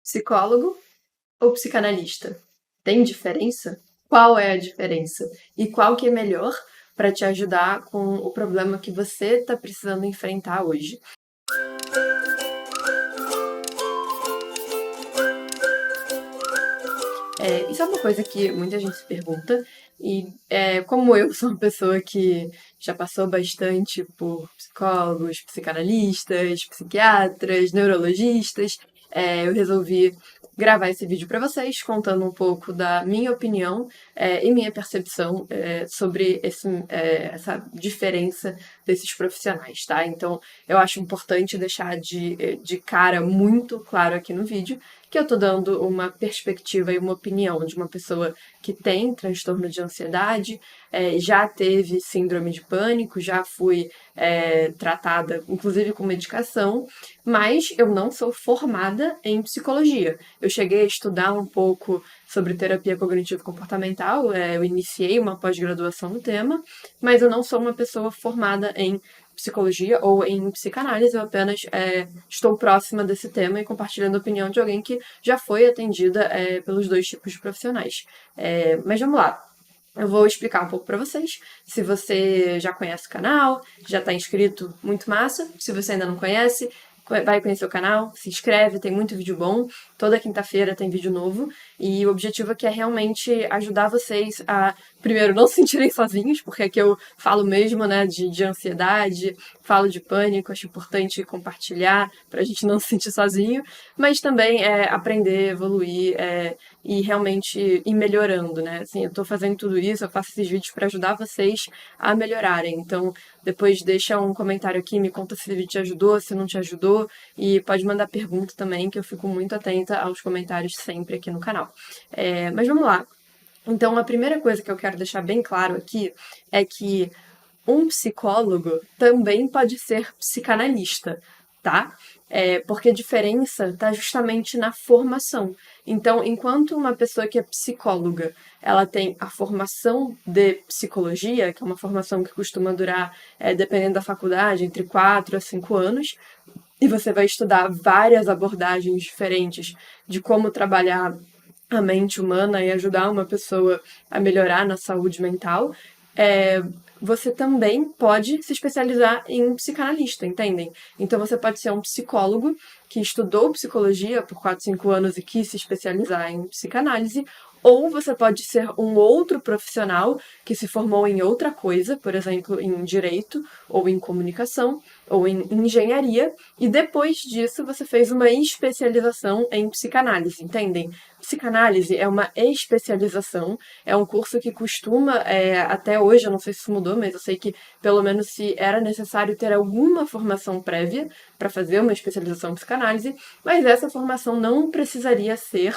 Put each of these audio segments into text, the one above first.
Psicólogo ou psicanalista? Tem diferença? Qual é a diferença? E qual que é melhor para te ajudar com o problema que você está precisando enfrentar hoje? Isso é uma coisa que muita gente se pergunta, e como eu sou uma pessoa que já passou bastante por psicólogos, psicanalistas, psiquiatras, neurologistas, eu resolvi gravar esse vídeo para vocês, contando um pouco da minha opinião e minha percepção sobre essa diferença desses profissionais, tá? Então, eu acho importante deixar de cara muito claro aqui no vídeo que eu tô dando uma perspectiva e uma opinião de uma pessoa que tem transtorno de ansiedade, já teve síndrome de pânico, já fui tratada, inclusive com medicação, mas eu não sou formada em psicologia. Eu cheguei a estudar um pouco sobre terapia cognitivo-comportamental, eu iniciei uma pós-graduação no tema, mas eu não sou uma pessoa formada em psicologia ou em psicanálise, eu apenas estou próxima desse tema e compartilhando a opinião de alguém que já foi atendida pelos dois tipos de profissionais. Mas vamos lá. Eu vou explicar um pouco para vocês. Se você já conhece o canal, já está inscrito, muito massa. Se você ainda não conhece, vai conhecer o canal, se inscreve, tem muito vídeo bom. Toda quinta-feira tem vídeo novo. E o objetivo aqui é realmente ajudar vocês a, primeiro, não se sentirem sozinhos, porque aqui eu falo mesmo, né, de ansiedade, falo de pânico, acho importante compartilhar para a gente não se sentir sozinho, mas também aprender, evoluir e realmente ir melhorando, né? Assim, eu tô fazendo tudo isso, eu faço esses vídeos para ajudar vocês a melhorarem. Então, depois deixa um comentário aqui, me conta se o vídeo te ajudou, se não te ajudou, e pode mandar pergunta também, que eu fico muito atenta aos comentários sempre aqui no canal. Mas vamos lá. Então, a primeira coisa que eu quero deixar bem claro aqui é que um psicólogo também pode ser psicanalista, tá? Porque a diferença está justamente na formação. Então, enquanto uma pessoa que é psicóloga, ela tem a formação de psicologia, que é uma formação que costuma durar, dependendo da faculdade, entre 4 a 5 anos, e você vai estudar várias abordagens diferentes de como trabalhar a mente humana e ajudar uma pessoa a melhorar na saúde mental, você também pode se especializar em psicanalista, entendem? Então você pode ser um psicólogo que estudou psicologia por 4, 5 anos e quis se especializar em psicanálise, ou você pode ser um outro profissional que se formou em outra coisa, por exemplo, em direito, ou em comunicação, ou em engenharia, e depois disso você fez uma especialização em psicanálise, entendem? Psicanálise é uma especialização, é um curso que costuma, até hoje, eu não sei se isso mudou, mas eu sei que pelo menos se era necessário ter alguma formação prévia para fazer uma especialização em psicanálise, mas essa formação não precisaria ser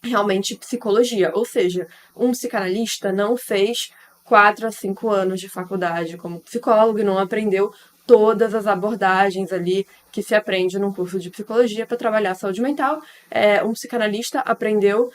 realmente psicologia, ou seja, um psicanalista não fez 4 a 5 anos de faculdade como psicólogo e não aprendeu todas as abordagens ali que se aprende num curso de psicologia para trabalhar a saúde mental. Um psicanalista aprendeu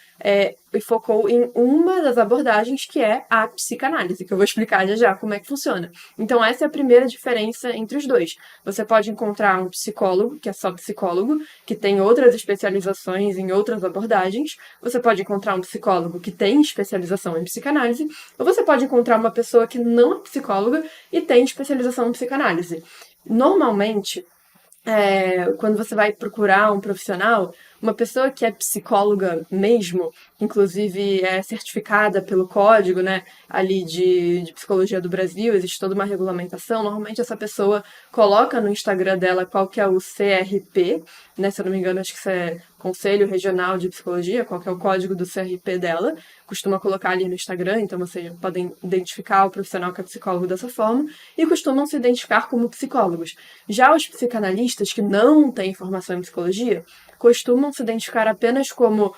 e focou em uma das abordagens, que é a psicanálise, que eu vou explicar já já como é que funciona. Então essa é a primeira diferença entre os dois. Você pode encontrar um psicólogo, que é só psicólogo, que tem outras especializações em outras abordagens. Você pode encontrar um psicólogo que tem especialização em psicanálise, ou você pode encontrar uma pessoa que não é psicóloga e tem especialização em psicanálise. Normalmente, quando você vai procurar um profissional, uma pessoa que é psicóloga mesmo, inclusive é certificada pelo código, né, ali de psicologia do Brasil, existe toda uma regulamentação, normalmente essa pessoa coloca no Instagram dela qual que é o CRP, né, se eu não me engano, acho que isso é Conselho Regional de Psicologia, qual que é o código do CRP dela, costuma colocar ali no Instagram, então vocês podem identificar o profissional que é psicólogo dessa forma, e costumam se identificar como psicólogos. Já os psicanalistas que não têm formação em psicologia, costumam se identificar apenas como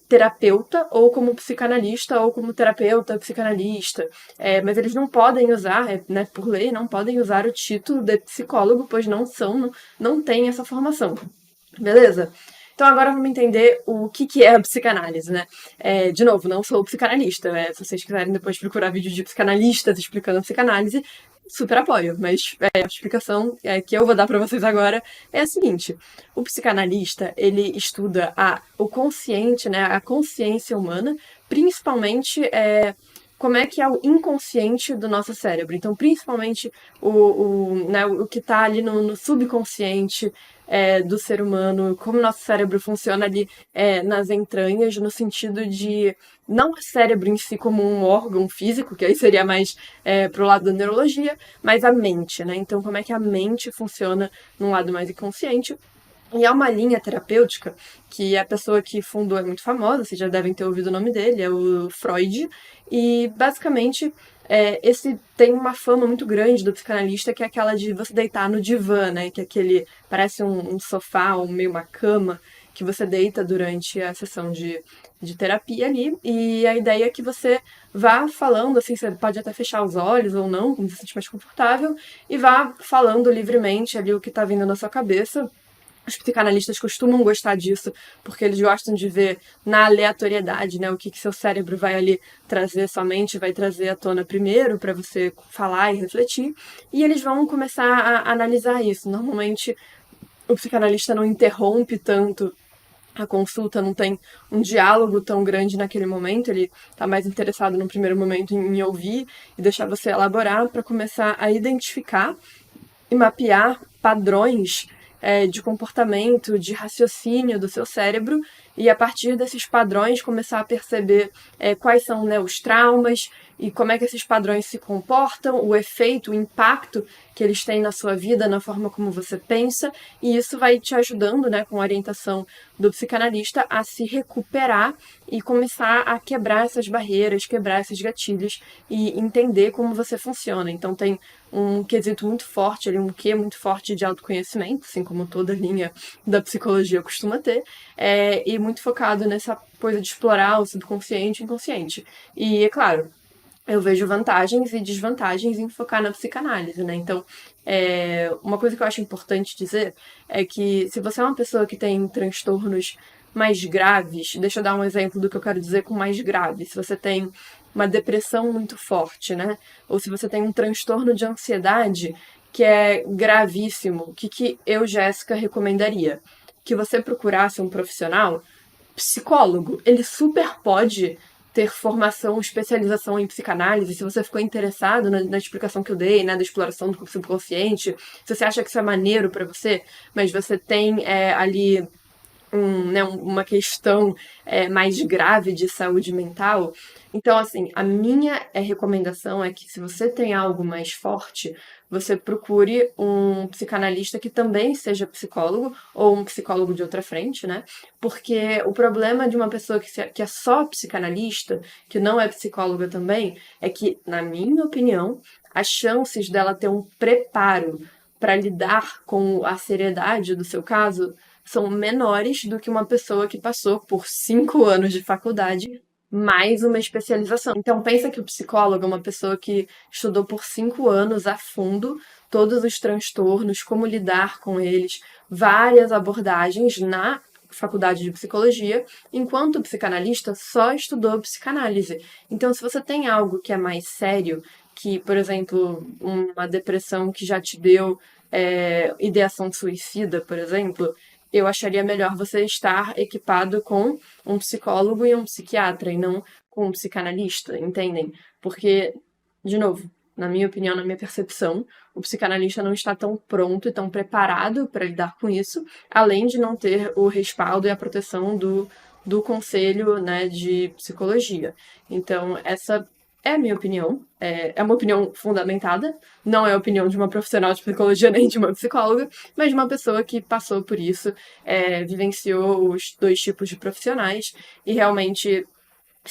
terapeuta, ou como psicanalista, ou como terapeuta, psicanalista. Mas eles não podem usar, né, por lei, não podem usar o título de psicólogo, pois não têm essa formação. Beleza? Então agora vamos entender o que é a psicanálise, né? De novo, não sou psicanalista, se vocês quiserem depois procurar vídeo de psicanalistas explicando a psicanálise, super apoio, mas a explicação que eu vou dar para vocês agora é a seguinte: o psicanalista, ele estuda o consciente, né, a consciência humana, principalmente como é que é o inconsciente do nosso cérebro. Então, principalmente né, o que está ali no subconsciente do ser humano, como o nosso cérebro funciona ali nas entranhas, no sentido de não o cérebro em si como um órgão físico, que aí seria mais pro lado da neurologia, mas a mente, né? Então, como é que a mente funciona num lado mais inconsciente. E é uma linha terapêutica que a pessoa que fundou é muito famosa, vocês já devem ter ouvido o nome dele, é o Freud. E basicamente esse tem uma fama muito grande do psicanalista, que é aquela de você deitar no divã, né? Que é aquele parece um sofá ou meio uma cama que você deita durante a sessão de terapia ali. E a ideia é que você vá falando, assim, você pode até fechar os olhos ou não, como você se sentir mais confortável, e vá falando livremente ali o que tá vindo na sua cabeça. Os psicanalistas costumam gostar disso, porque eles gostam de ver na aleatoriedade, né, o que seu cérebro vai ali trazer, sua mente vai trazer à tona primeiro, para você falar e refletir, e eles vão começar a analisar isso. Normalmente, o psicanalista não interrompe tanto a consulta, não tem um diálogo tão grande naquele momento, ele está mais interessado no primeiro momento em ouvir e deixar você elaborar para começar a identificar e mapear padrões de comportamento, de raciocínio do seu cérebro, e a partir desses padrões começar a perceber quais são, né, os traumas e como é que esses padrões se comportam, o efeito, o impacto que eles têm na sua vida, na forma como você pensa, e isso vai te ajudando, né, com a orientação do psicanalista, a se recuperar e começar a quebrar essas barreiras, quebrar esses gatilhos e entender como você funciona. Então tem um quesito muito forte ali, um quê muito forte de autoconhecimento, assim como toda linha da psicologia costuma ter, e muito focado nessa coisa de explorar o subconsciente e inconsciente. E, é claro, eu vejo vantagens e desvantagens em focar na psicanálise, né? Então, uma coisa que eu acho importante dizer é que se você é uma pessoa que tem transtornos mais graves, deixa eu dar um exemplo do que eu quero dizer com mais grave. Se você tem uma depressão muito forte, né? Ou se você tem um transtorno de ansiedade que é gravíssimo, o que eu, Jéssica, recomendaria? Que você procurasse um profissional psicólogo. Ele super pode ter formação, especialização em psicanálise. Se você ficou interessado na explicação que eu dei, né, da exploração do subconsciente, se você acha que isso é maneiro para você, mas você tem ali uma questão mais grave de saúde mental. Então, assim, a minha recomendação é que se você tem algo mais forte, você procure um psicanalista que também seja psicólogo, ou um psicólogo de outra frente, né? Porque o problema de uma pessoa que é só psicanalista, que não é psicóloga também, é que, na minha opinião, as chances dela ter um preparo para lidar com a seriedade do seu caso são menores do que uma pessoa que passou por 5 anos de faculdade mais uma especialização. Então, pensa que o psicólogo é uma pessoa que estudou por 5 anos a fundo todos os transtornos, como lidar com eles, várias abordagens na faculdade de psicologia, enquanto o psicanalista só estudou psicanálise. Então, se você tem algo que é mais sério, que, por exemplo, uma depressão que já te deu ideação suicida, por exemplo, eu acharia melhor você estar equipado com um psicólogo e um psiquiatra, e não com um psicanalista, entendem? Porque, de novo, na minha opinião, na minha percepção, o psicanalista não está tão pronto e tão preparado para lidar com isso, além de não ter o respaldo e a proteção do conselho, né, de psicologia. Então, essa é a minha opinião, é uma opinião fundamentada, não é a opinião de uma profissional de psicologia nem de uma psicóloga, mas de uma pessoa que passou por isso, vivenciou os dois tipos de profissionais e realmente,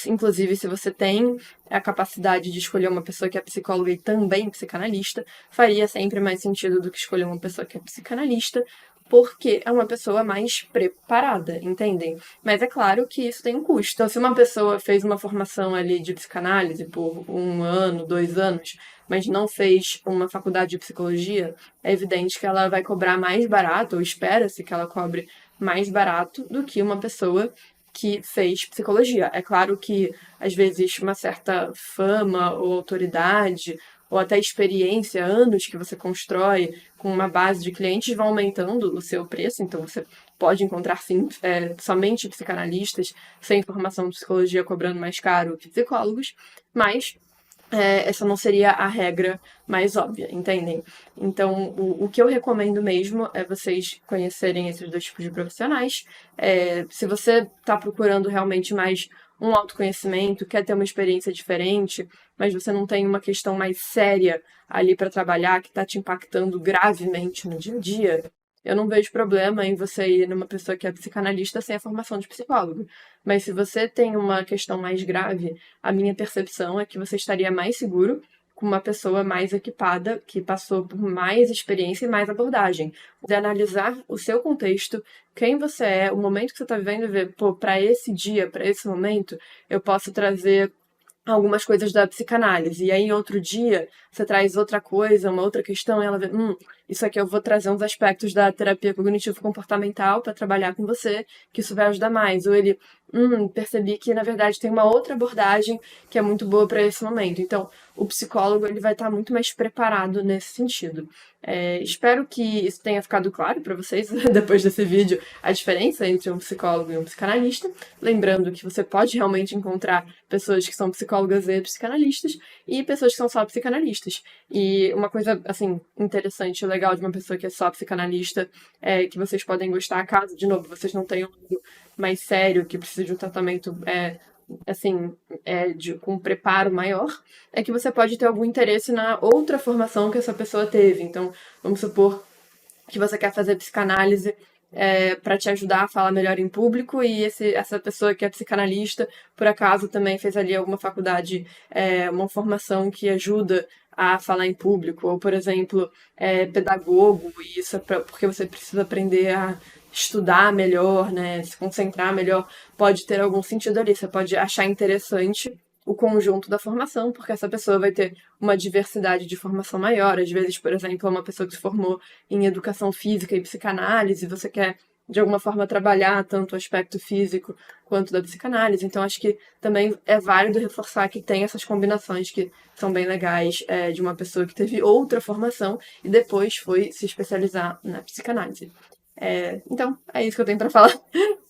inclusive, se você tem a capacidade de escolher uma pessoa que é psicóloga e também psicanalista, faria sempre mais sentido do que escolher uma pessoa que é psicanalista, porque é uma pessoa mais preparada, entendem? Mas é claro que isso tem um custo. Então, se uma pessoa fez uma formação ali de psicanálise por 1 ano, 2 anos, mas não fez uma faculdade de psicologia, é evidente que ela vai cobrar mais barato, ou espera-se que ela cobre mais barato do que uma pessoa que fez psicologia. É claro que, às vezes, uma certa fama ou autoridade ou até experiência, anos que você constrói com uma base de clientes, vão aumentando o seu preço. Então, você pode encontrar, sim, somente psicanalistas sem formação de psicologia cobrando mais caro que psicólogos, mas essa não seria a regra mais óbvia, entendem? Então, o que eu recomendo mesmo é vocês conhecerem esses dois tipos de profissionais. Se você está procurando realmente mais um autoconhecimento, quer ter uma experiência diferente, mas você não tem uma questão mais séria ali para trabalhar que está te impactando gravemente no dia a dia, eu não vejo problema em você ir numa pessoa que é psicanalista sem a formação de psicólogo. Mas se você tem uma questão mais grave, a minha percepção é que você estaria mais seguro com uma pessoa mais equipada, que passou por mais experiência e mais abordagem. De analisar o seu contexto, quem você é, o momento que você está vivendo e ver, pô, para esse dia, para esse momento, eu posso trazer algumas coisas da psicanálise. E aí, em outro dia, você traz outra coisa, uma outra questão, e ela vê, isso aqui eu vou trazer uns aspectos da terapia cognitivo-comportamental para trabalhar com você, que isso vai ajudar mais. Ou ele, percebi que, na verdade, tem uma outra abordagem que é muito boa para esse momento. Então, o psicólogo ele vai estar muito mais preparado nesse sentido. Espero que isso tenha ficado claro para vocês, depois desse vídeo, a diferença entre um psicólogo e um psicanalista. Lembrando que você pode realmente encontrar pessoas que são psicólogas e psicanalistas e pessoas que são só psicanalistas. E uma coisa, assim, interessante e legal de uma pessoa que é só psicanalista é que vocês podem gostar, caso, de novo, vocês não tenham algo mais sério, que precisa de um tratamento assim, com um preparo maior, é que você pode ter algum interesse na outra formação que essa pessoa teve. Então, vamos supor que você quer fazer psicanálise para te ajudar a falar melhor em público e essa pessoa que é psicanalista, por acaso, também fez ali alguma faculdade, uma formação que ajuda a falar em público, ou, por exemplo, pedagogo, e isso é porque você precisa aprender a estudar melhor, né, se concentrar melhor, pode ter algum sentido ali. Você pode achar interessante o conjunto da formação, porque essa pessoa vai ter uma diversidade de formação maior. Às vezes, por exemplo, uma pessoa que se formou em educação física e psicanálise, você quer, de alguma forma, trabalhar tanto o aspecto físico quanto da psicanálise. Então, acho que também é válido reforçar que tem essas combinações que são bem legais de uma pessoa que teve outra formação e depois foi se especializar na psicanálise. Então, é isso que eu tenho para falar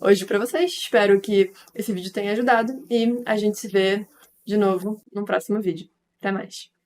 hoje para vocês. Espero que esse vídeo tenha ajudado e a gente se vê de novo no próximo vídeo. Até mais!